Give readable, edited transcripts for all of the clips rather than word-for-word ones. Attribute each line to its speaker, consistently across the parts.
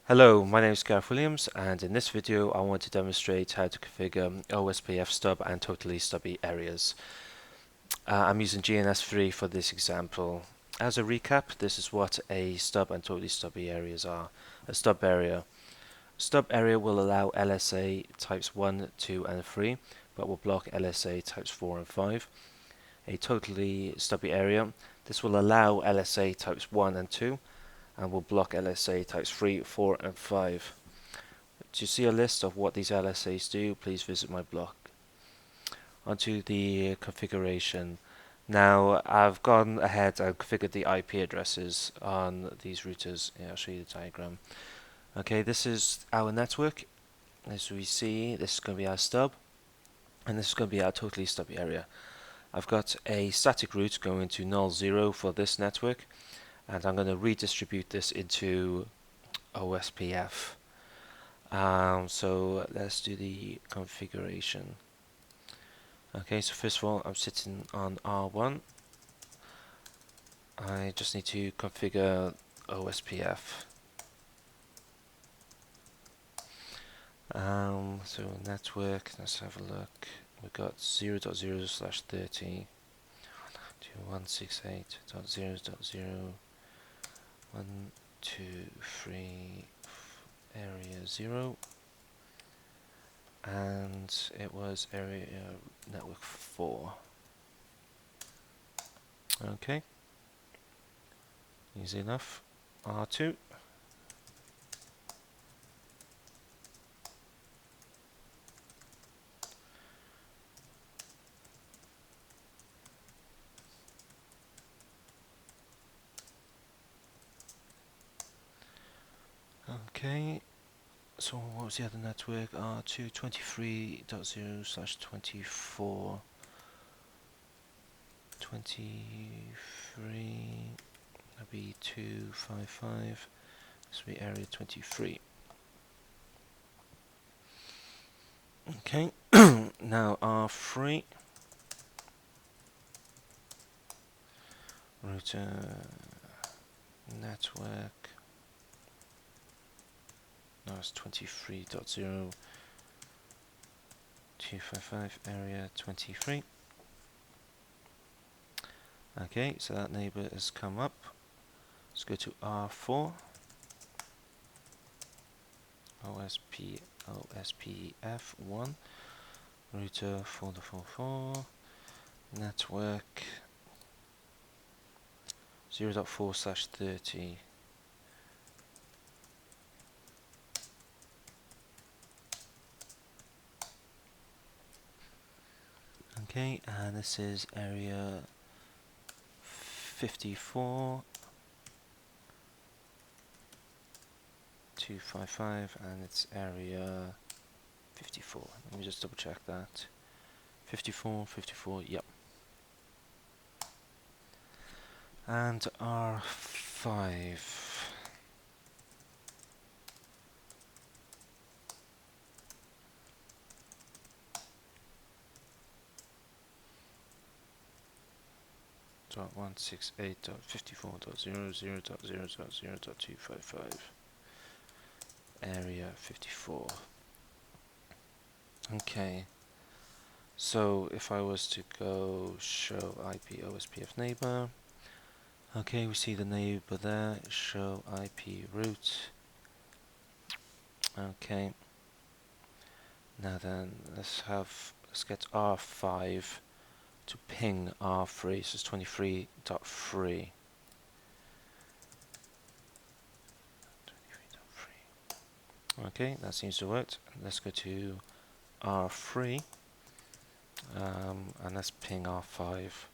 Speaker 1: Hello, my name is Gareth Williams, and in this video I want to demonstrate how to configure OSPF stub and totally stubby areas. I'm using GNS3 for this example. As a recap, this is what a stub and totally stubby areas are. A stub area. Stub area will allow LSA types 1, 2 and 3, but will block LSA types 4 and 5. A totally stubby area. This will allow LSA types 1 and 2, and will block LSA types 3, 4 and 5. To see a list of what these LSAs do, please visit my blog. Onto the configuration. Now, I've gone ahead and configured the IP addresses on these routers. Yeah, I'll show you the diagram. Okay, this is our network. As we see, this is going to be our stub, and this is going to be our totally stubby area. I've got a static route going to null 0 for this network, and I'm going to redistribute this into OSPF. So let's do the configuration. Okay, so first of all, I'm sitting on R1. I just need to configure OSPF. So network, let's have a look. We've got 0.0/30 to 168.0.0.123 area 0, and it was area network 4. Okay, easy enough. R2. Okay, so what was the other network? R2 23.0/24. 23, that'd be 255. This will be area 23. Okay, now R3. Router network. Now it's 23.0.255 area 23. Okay, so that neighbor has come up. Let's go to R4. OSPF1. Router 4.4.4. Network 0.4/30. Okay, and this is area 54, 255, and it's area 54. Let me just double check that. 54, 54, yep. And R5. .168.54.00.0.0.255 area 54. Okay, so if I was to go show IP OSPF neighbor, okay, we see the neighbor there, show IP route. Okay, now then let's get R5 to ping R3, so it's 23.3. Okay, that seems to work. Let's go to R3, and let's ping R5.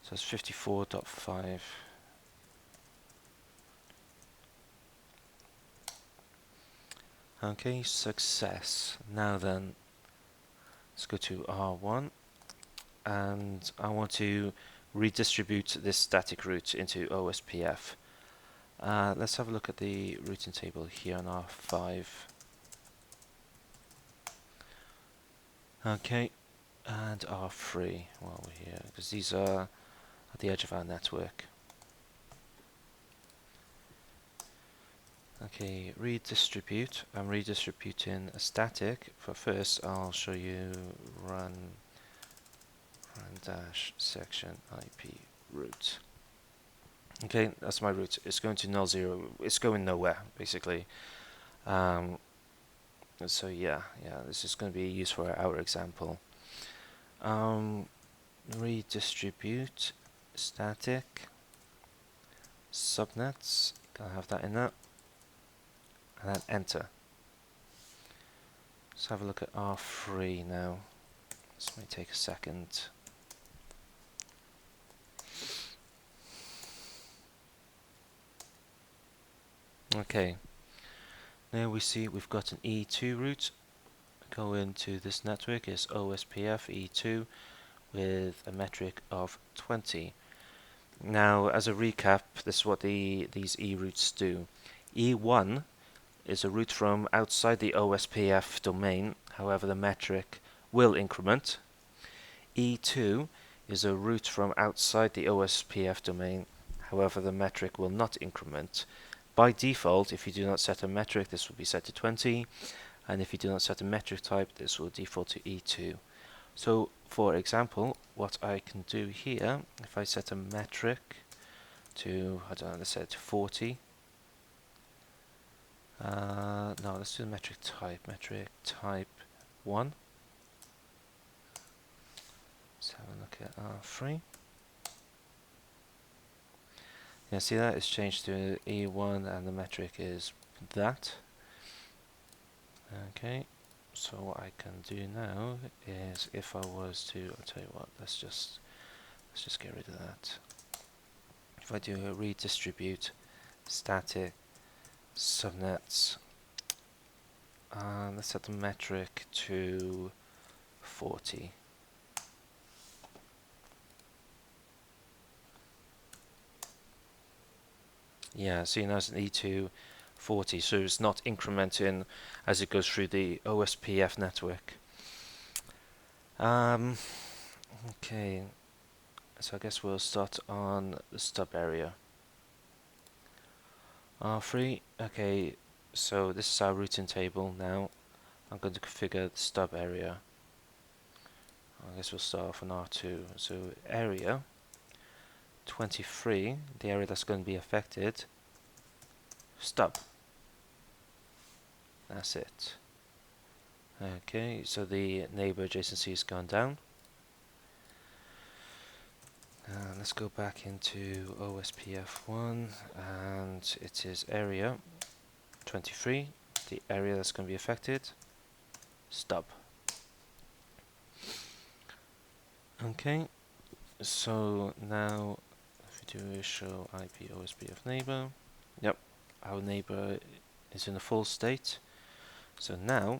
Speaker 1: So it's 54.5. Okay, success. Now then, let's go to R1, and I want to redistribute this static route into OSPF. Let's have a look at the routing table here on R5. Okay, and R3 while we're here, because these are at the edge of our network. Okay, redistribute. I'm redistributing a static, but first I'll show you run dash section IP root. Okay, that's my root. It's going to null zero. It's going nowhere basically. Um, so yeah, this is going to be used for our example. Redistribute static subnets. Gonna have that in there, and then enter. Let's have a look at R3 now. This may take a second. Okay, now we see we've got an E2 route. Go into this network is OSPF E2 with a metric of 20. Now, as a recap, this is what these E routes do. E1 is a route from outside the OSPF domain, however the metric will increment. E2 is a route from outside the OSPF domain, however the metric will not increment. By default, if you do not set a metric, this will be set to 20, and if you do not set a metric type, this will default to E2. So, for example, what I can do here, if I set a metric to, I don't know, let's set it to 40. No, let's do the metric type 1. Let's have a look at R3. Yeah, see that? It's changed to E1 and the metric is that. Okay, so what I can do now is if I was to, I'll tell you what, let's just get rid of that. If I do a redistribute static subnets, let's set the metric to 40. Yeah, so you know it's an E2 40, so it's not incrementing as it goes through the OSPF network. Okay, so I guess we'll start on the stub area. R3, okay, so this is our routing table now. I'm going to configure the stub area. I guess we'll start off on R2. So area 23, the area that's going to be affected, stub. That's it. Okay, so the neighbor adjacency has gone down. Let's go back into OSPF1 and it is area 23, the area that's going to be affected, stub. Okay, so now if we do a show IP OSPF neighbor, yep, our neighbor is in a full state. So now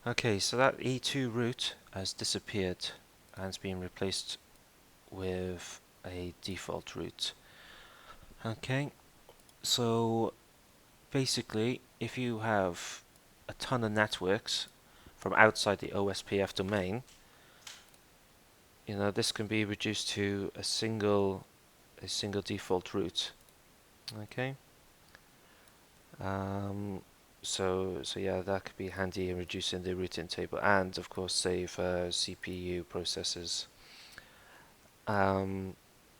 Speaker 1: okay, so that E2 route has disappeared and it's been replaced with a default route. Okay, so basically if you have a ton of networks from outside the OSPF domain, you know, this can be reduced to a single default route. Okay. So yeah, that could be handy in reducing the routing table and of course save CPU processors.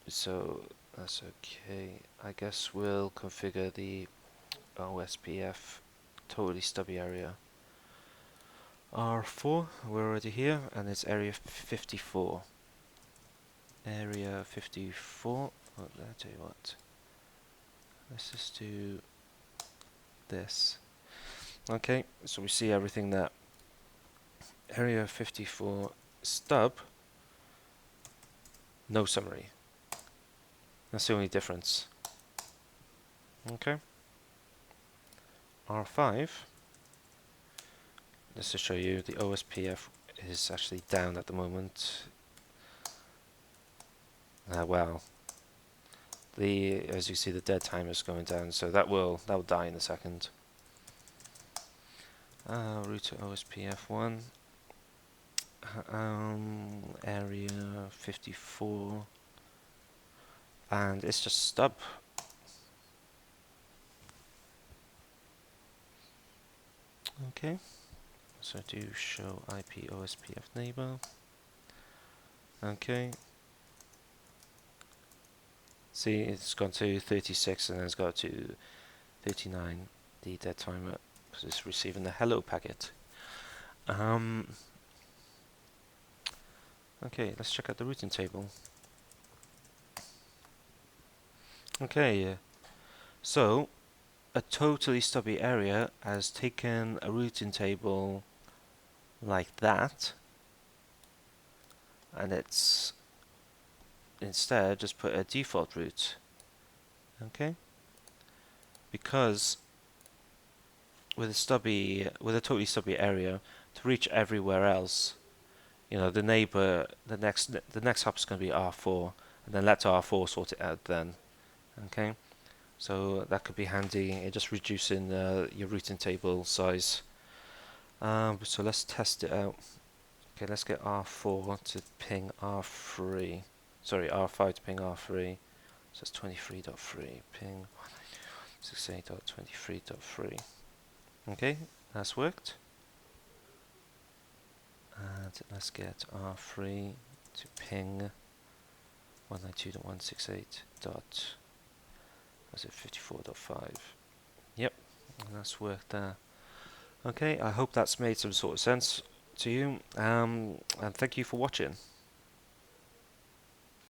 Speaker 1: So that's okay. I guess we'll configure the OSPF Totally Stubby area. R4, we're already here, and it's area 54. Area 54. Oh, I'll tell you what. Let's just do this. Okay, so we see everything there. Area 54 stub, no summary. That's the only difference. Okay. R5, just to show you, the OSPF is actually down at the moment. Well, as you see, the dead timer is going down, so that will die in a second. Route to OSPF1. Area 54. and it's just stub. Okay, so do show IP OSPF neighbor. Okay, see, it's gone to 36 and then it's got to 39, the dead timer, because it's receiving the hello packet. Okay, let's check out the routing table. Okay, so a totally stubby area has taken a routing table like that, and it's instead just put a default route. Okay, because with a totally stubby area, to reach everywhere else, you know, the neighbor, the next hop is going to be R4, and then let R4 sort it out then. Okay, so that could be handy in just reducing your routing table size. So let's test it out. Okay, let's get R4 to ping R3. Sorry, R5 to ping R3. So it's 23.3. Ping 68.23.3. Okay, that's worked. And let's get R3 to ping 192.168. Was it 54.5? Yep, and that's worked there. Okay, I hope that's made some sort of sense to you. And thank you for watching.